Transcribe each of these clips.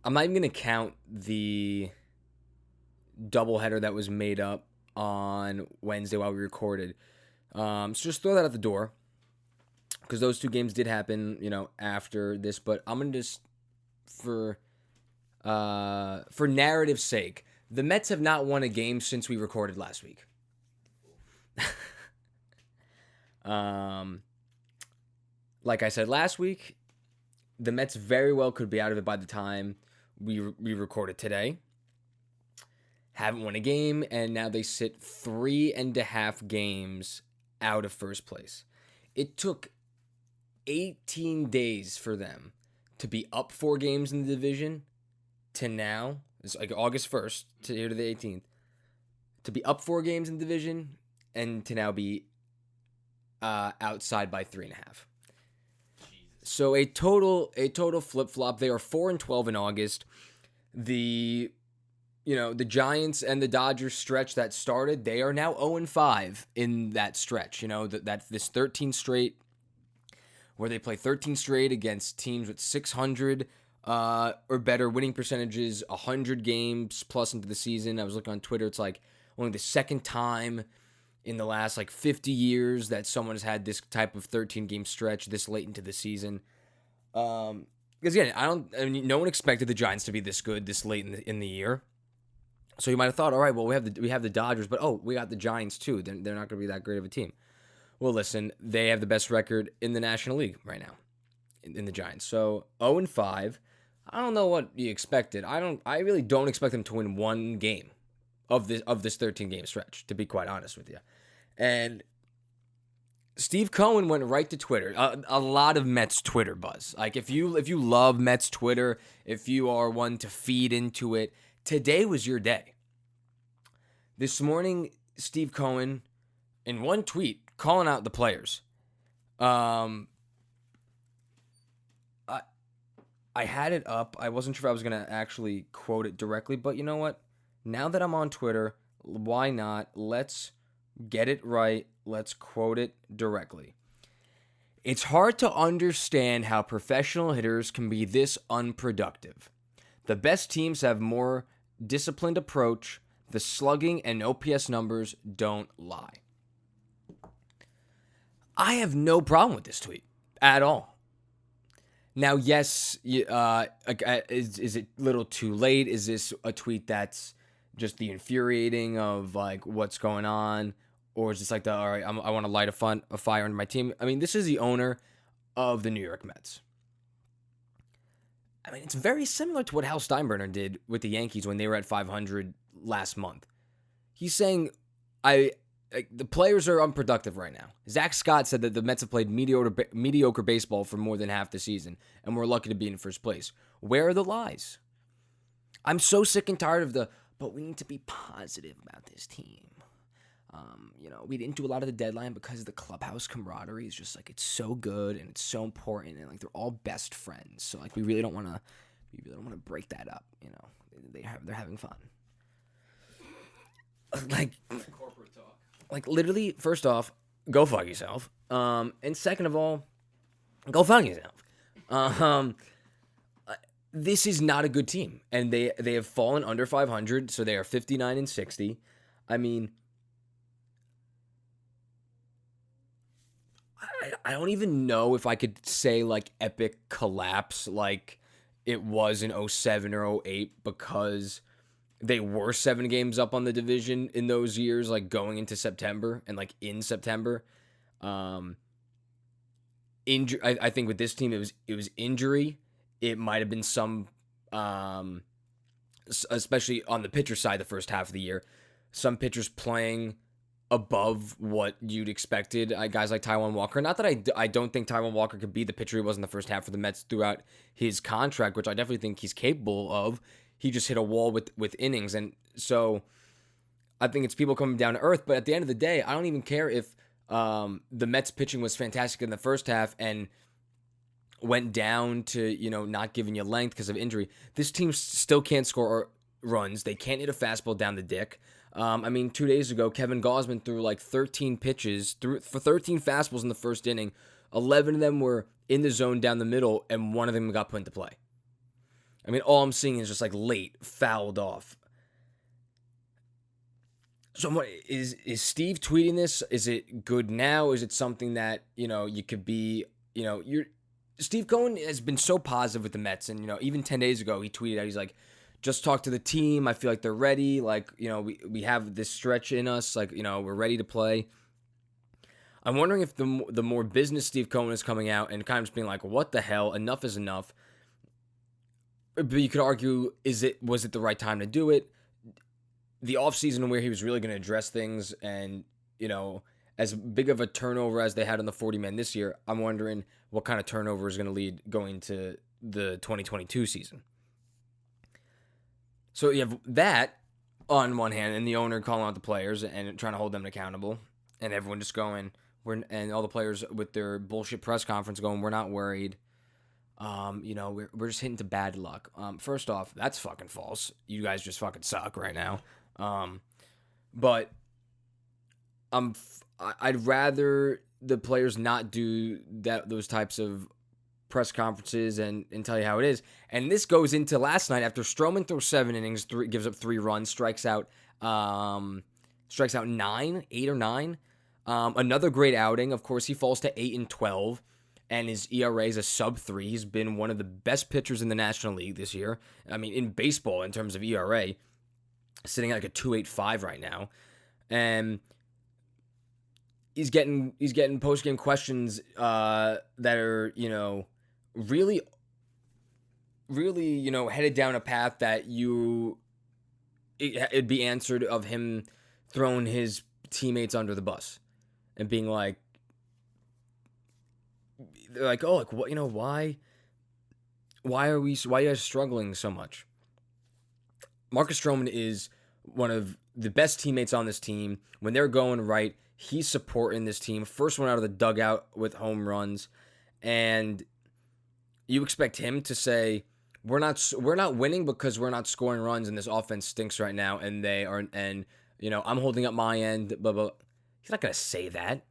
I'm not even going to count the doubleheader that was made up on Wednesday while we recorded. So just throw that out the door because those two games did happen, after this. But I'm going to just, for narrative's sake, the Mets have not won a game since we recorded last week. Like I said last week, the Mets very well could be out of it by the time we recorded today. Haven't won a game, and now they sit 3.5 games out of first place. It took 18 days for them to be up 4 games in the division to now. It's like August 1st to here to the 18th. To be up 4 games in the division and to now be outside by 3.5. So a total flip-flop. They are 4-12 in August. The Giants and the Dodgers stretch that started, they are now 0-5 in that stretch. This 13 straight, where they play 13 straight against teams with 600 or better winning percentages, 100 games plus into the season. I was looking on Twitter. It's like only the second time in the last 50 years that someone has had this type of 13-game stretch this late into the season. Because again, no one expected the Giants to be this good this late in the year. So you might have thought, all right, well, we have the Dodgers, but we got the Giants too. They're not going to be that great of a team. Well, listen, they have the best record in the National League right now, in the Giants. So 0-5. I don't know what you expected. I really don't expect them to win one game of this 13-game stretch, to be quite honest with you. And Steve Cohen went right to Twitter. A lot of Mets Twitter buzz. Like if you love Mets Twitter, if you are one to feed into it, today was your day. This morning, Steve Cohen, in one tweet, calling out the players. I had it up. I wasn't sure if I was going to actually quote it directly, but you know what? Now that I'm on Twitter, why not? Let's get it right. Let's quote it directly. It's hard to understand how professional hitters can be this unproductive. The best teams have more disciplined approach. The slugging and OPS numbers don't lie. I have no problem with this tweet at all. Now, yes, is it a little too late? Is this a tweet that's just the infuriating of what's going on? Or is this all right, I want to light a fire under my team? I mean, this is the owner of the New York Mets. I mean, it's very similar to what Hal Steinbrenner did with the Yankees when they were at 500 last month. He's saying, the players are unproductive right now. Zach Scott said that the Mets have played mediocre baseball for more than half the season, and we're lucky to be in first place. Where are the lies? I'm so sick and tired of but we need to be positive about this team. We didn't do a lot of the deadline because the clubhouse camaraderie is just it's so good and it's so important and they're all best friends. So we really don't want to break that up. They're having fun. Corporate talk. Literally, first off, go fuck yourself. And second of all, go fuck yourself. This is not a good team, and they have fallen under 500, so they are 59-60. I mean, I don't even know if I could say epic collapse like it was in 07 or 08 because they were 7 games up on the division in those years, going into September and in September. I think with this team it was injury. It might have been some, especially on the pitcher side, the first half of the year, some pitchers playing above what you'd expected. Guys like Taijuan Walker. Not that I don't think Taijuan Walker could be the pitcher he was in the first half for the Mets throughout his contract, which I definitely think he's capable of. He just hit a wall with innings. And so I think it's people coming down to earth. But at the end of the day, I don't even care if the Mets pitching was fantastic in the first half and went down to, not giving you length because of injury. This team still can't score runs. They can't hit a fastball down the dick. 2 days ago, Kevin Gausman threw 13 pitches for 13 fastballs in the first inning. 11 of them were in the zone down the middle, and one of them got put into play. I mean, all I'm seeing is just like late, fouled off. So is Steve tweeting this? Is it good now? Is it something that, you could be, Steve Cohen has been so positive with the Mets. And, even 10 days ago, he tweeted out, he's like, just talk to the team. I feel like they're ready. Like, we have this stretch in us. Like, we're ready to play. I'm wondering if the more business Steve Cohen is coming out and kind of just being like, what the hell? Enough is enough. But you could argue, was it the right time to do it? The offseason where he was really going to address things and, as big of a turnover as they had on the 40-man this year, I'm wondering what kind of turnover is going to lead going to the 2022 season. So you have that on one hand, and the owner calling out the players and trying to hold them accountable, and everyone just going, and all the players with their bullshit press conference going, we're not worried. We're just hitting to bad luck. First off, that's fucking false. You guys just fucking suck right now. But I'd rather the players not do those types of press conferences and tell you how it is. And this goes into last night after Stroman throws 7 innings, gives up 3 runs, strikes out 8 or 9. Another great outing. Of course, he falls to 8-12. And his ERA is a sub-3. He's been one of the best pitchers in the National League this year. I mean, in baseball, in terms of ERA, sitting at like a 2.85 right now. And he's getting post-game questions that are, really, really, headed down a path that it'd be answered of him throwing his teammates under the bus and being like, they're like, oh, like what? Why are you guys struggling so much? Marcus Stroman is one of the best teammates on this team. When they're going right, he's supporting this team. First one out of the dugout with home runs, and you expect him to say, we're not winning because we're not scoring runs, and this offense stinks right now, and they are, and I'm holding up my end. Blah blah. He's not gonna say that.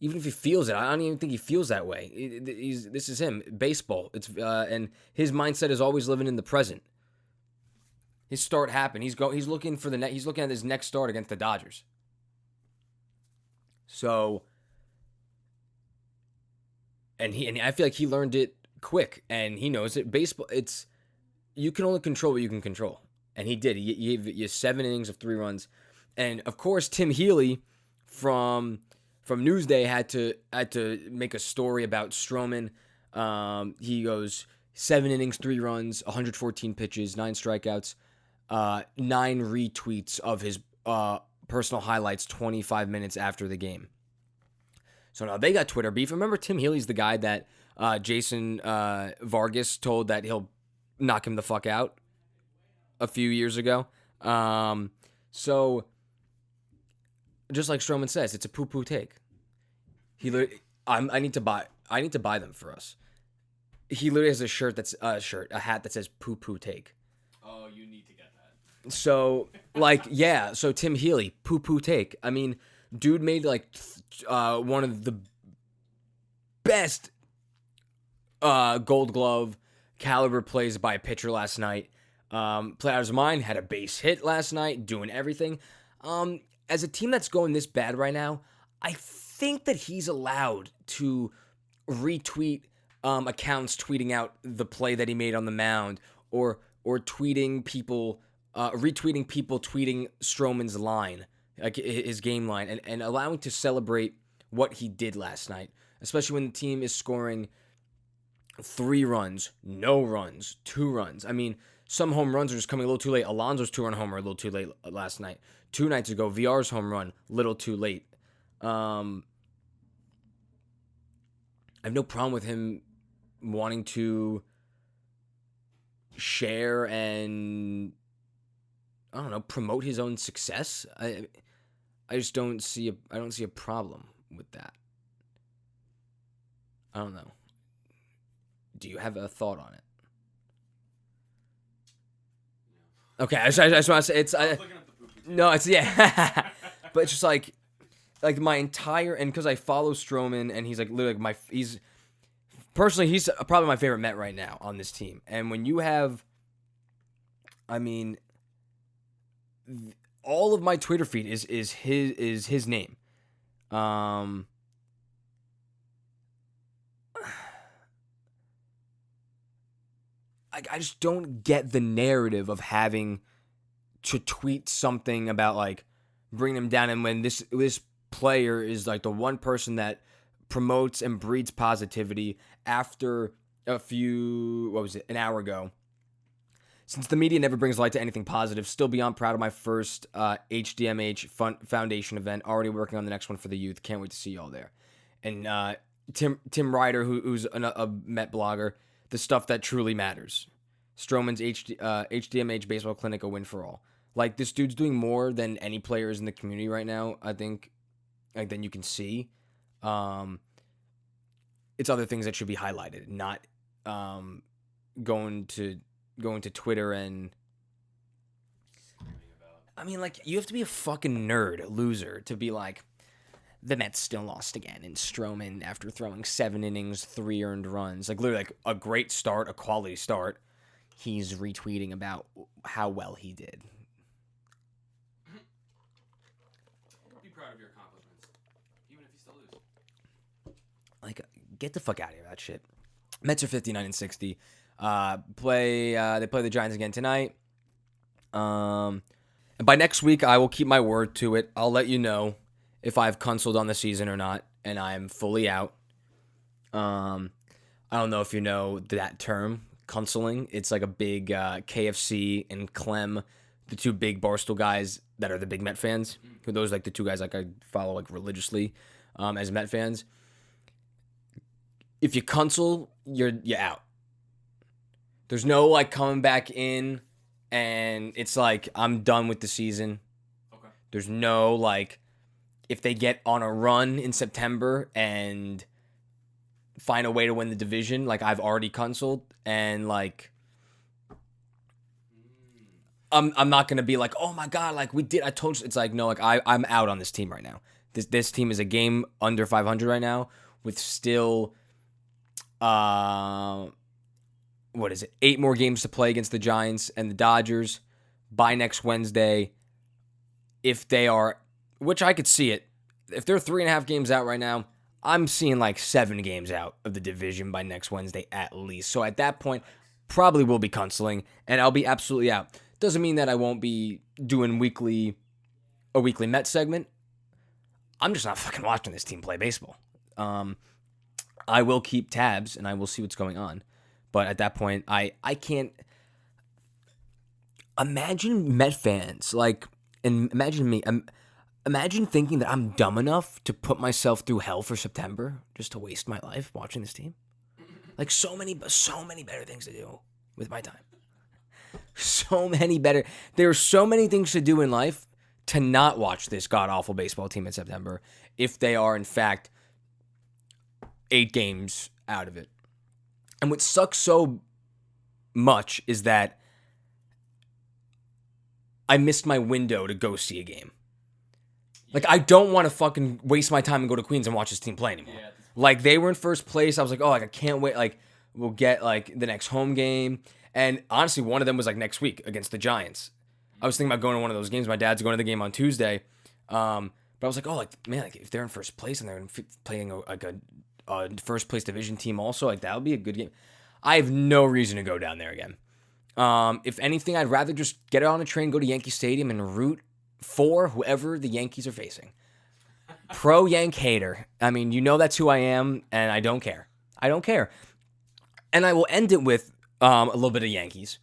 Even if he feels it, I don't even think he feels that way. This is him. Baseball. It's and his mindset is always living in the present. His start happened. He's looking for he's looking at his next start against the Dodgers. So, and I feel like he learned it quick, and he knows it. Baseball, you can only control what you can control, and he did. He gave 7 innings of 3 runs, and of course Tim Healy from Newsday had to make a story about Stroman. He goes 7 innings, 3 runs, 114 pitches, 9 strikeouts, 9 retweets of his personal highlights 25 minutes after the game. So now they got Twitter beef. Remember, Tim Healy's the guy that Jason Vargas told that he'll knock him the fuck out a few years ago. So just like Stroman says, it's a poo-poo take. I need to buy them for us. He literally has a hat that says poo-poo take. Oh, you need to get that. So so Tim Healy, poo-poo take. I mean, dude made one of the best Gold Glove caliber plays by a pitcher last night. Played out of his mind, had a base hit last night, doing everything. As a team that's going this bad right now, I think that he's allowed to retweet accounts tweeting out the play that he made on the mound, or tweeting people, retweeting people tweeting Stroman's line, like his game line, and allowing to celebrate what he did last night, especially when the team is scoring 3 runs, no runs, 2 runs. I mean, some home runs are just coming a little too late. Alonso's 2-run homer a little too late last night. 2 nights ago, VR's home run, little too late. I have no problem with him wanting to share and, I don't know, promote his own success. I just don't see a problem with that. I don't know. Do you have a thought on it? Okay, I just want to say it's. No, it's yeah, but it's just like my entire, and because I follow Stroman and he's like literally he's personally, he's probably my favorite Met right now on this team. And when you have, I mean, all of my Twitter feed is his name. I just don't get the narrative of having to tweet something about like bringing him down, and when this player is like the one person that promotes and breeds positivity after an hour ago. Since the media never brings light to anything positive, still beyond proud of my first HDMH Foundation event. Already working on the next one for the youth. Can't wait to see y'all there. And Tim Ryder, who's a Met blogger, the stuff that truly matters. Stroman's HDMH baseball clinic, a win for all. Like, this dude's doing more than any players in the community right now, I think, like, than you can see. It's other things that should be highlighted, not going to Twitter and... I mean, like, you have to be a fucking loser, to be like, the Mets still lost again, and Stroman, after throwing 7 innings, 3 earned runs, like, literally, like, a great start, a quality start, he's retweeting about how well he did. Be proud of your accomplishments, even if you still lose. Like, get the fuck out of here, that shit. Mets are 59-60. They play the Giants again tonight. And by next week, I will keep my word to it. I'll let you know if I've consoled on the season or not, and I'm fully out. I don't know if you know that term, consoling. It's like a big KFC and Clem, the two big Barstool guys that are the big Met fans. Those are like the two guys like I follow like religiously as Met fans. If you console, you're out. There's no like coming back in and it's like I'm done with the season. Okay. There's no like if they get on a run in September and find a way to win the division, like I've already consoled, and like I'm not gonna be like, oh my god, like we did. I told you. It's like no, like I'm out on this team right now. This team is a game under 500 right now with still 8 more games to play against the Giants and the Dodgers by next Wednesday. If they are, which I could see it, if they're 3.5 games out right now, I'm seeing like 7 games out of the division by next Wednesday at least. So at that point, probably will be consoling, and I'll be absolutely out. Doesn't mean that I won't be doing a weekly Met segment. I'm just not fucking watching this team play baseball. I will keep tabs, and I will see what's going on. But at that point, I can't imagine Met fans, like, and imagine me, imagine thinking that I'm dumb enough to put myself through hell for September just to waste my life watching this team. Like, so many better things to do with my time. There are so many things to do in life to not watch this god-awful baseball team in September if they are, in fact, 8 games out of it. And what sucks so much is that I missed my window to go see a game. Like, I don't want to fucking waste my time and go to Queens and watch this team play anymore. Yeah, like, they were in first place. I was like, oh, like, I can't wait. Like, we'll get, like, the next home game. And honestly, one of them was, like, next week against the Giants. I was thinking about going to one of those games. My dad's going to the game on Tuesday. But I was like, oh, like, man, like, if they're in first place and they're playing, a first place division team also, like, that would be a good game. I have no reason to go down there again. If anything, I'd rather just get on a train, go to Yankee Stadium, and root for whoever the Yankees are facing. Pro Yank hater. I mean, you know that's who I am, and I don't care. I don't care. And I will end it with a little bit of Yankees.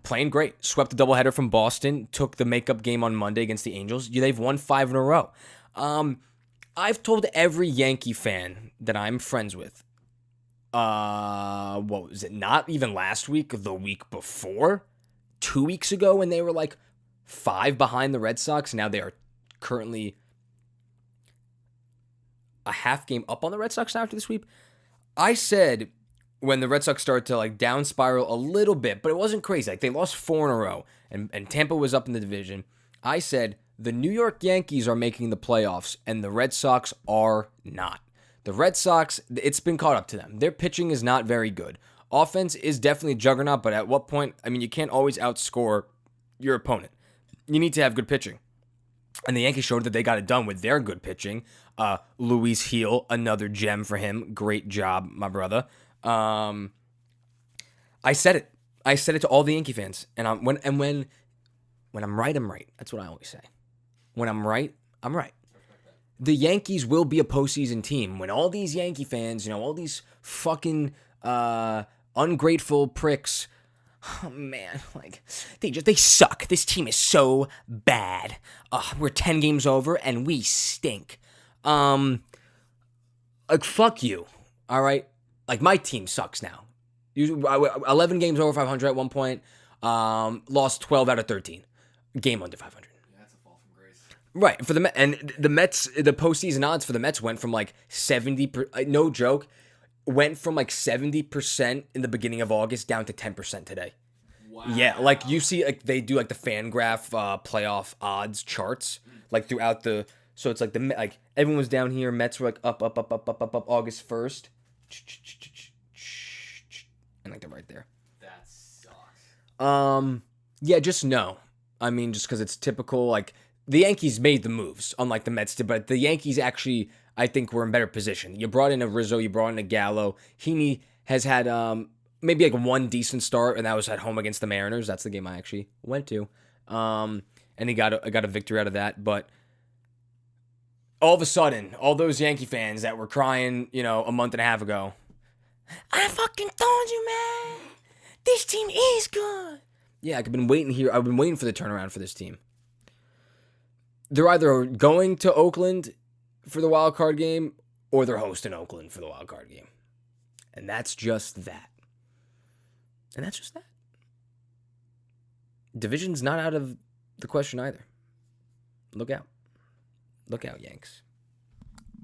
Playing great. Swept the doubleheader from Boston. Took the makeup game on Monday against the Angels. They've won 5 in a row. I've told every Yankee fan that I'm friends with, what was it? Not even last week, the week before, 2 weeks ago, when they were like 5 behind the Red Sox. Now they are currently a half game up on the Red Sox now after the sweep. I said when the Red Sox started to like down spiral a little bit, but it wasn't crazy. Like they lost 4 in a row, and Tampa was up in the division. I said the New York Yankees are making the playoffs, and the Red Sox are not. The Red Sox, it's been caught up to them. Their pitching is not very good. Offense is definitely a juggernaut, but at what point, I mean, you can't always outscore your opponent. You need to have good pitching. And the Yankees showed that they got it done with their good pitching. Luis Heel, another gem for him. Great job, my brother. I said it. I said it to all the Yankee fans. And when I'm right, I'm right. That's what I always say. When I'm right, I'm right. The Yankees will be a postseason team. When all these Yankee fans, all these fucking ungrateful pricks, oh man, like they suck. This team is so bad. We're 10 games over and we stink. Like fuck you. All right, like my team sucks now. 11 games over 500 at one point. Lost 12 out of 13. Game under 500. Yeah, that's a fall from grace. Right, for the Mets, and the Mets, the postseason odds for the Mets went from like 70, no joke, went from like 70% in the beginning of August down to 10% today. Wow. Yeah, like you see, like they do like the FanGraph playoff odds charts, like throughout the. So it's like everyone was down here. Mets were like up August 1st, and like they're right there. That sucks. Yeah, just no. I mean, just because it's typical. Like the Yankees made the moves, unlike the Mets did, but the Yankees actually, I think, were in better position. You brought in a Rizzo, you brought in a Gallo. Heaney has had maybe like one decent start, and that was at home against the Mariners. That's the game I actually went to, and he got a victory out of that. But all of a sudden, all those Yankee fans that were crying, a month and a half ago, I fucking told you, man, this team is good. Yeah, I've been waiting here. I've been waiting for the turnaround for this team. They're either going to Oakland for the wild card game or they're hosting Oakland for the wild card game. And that's just that. Division's not out of the question either. Look out. Look out, Yanks.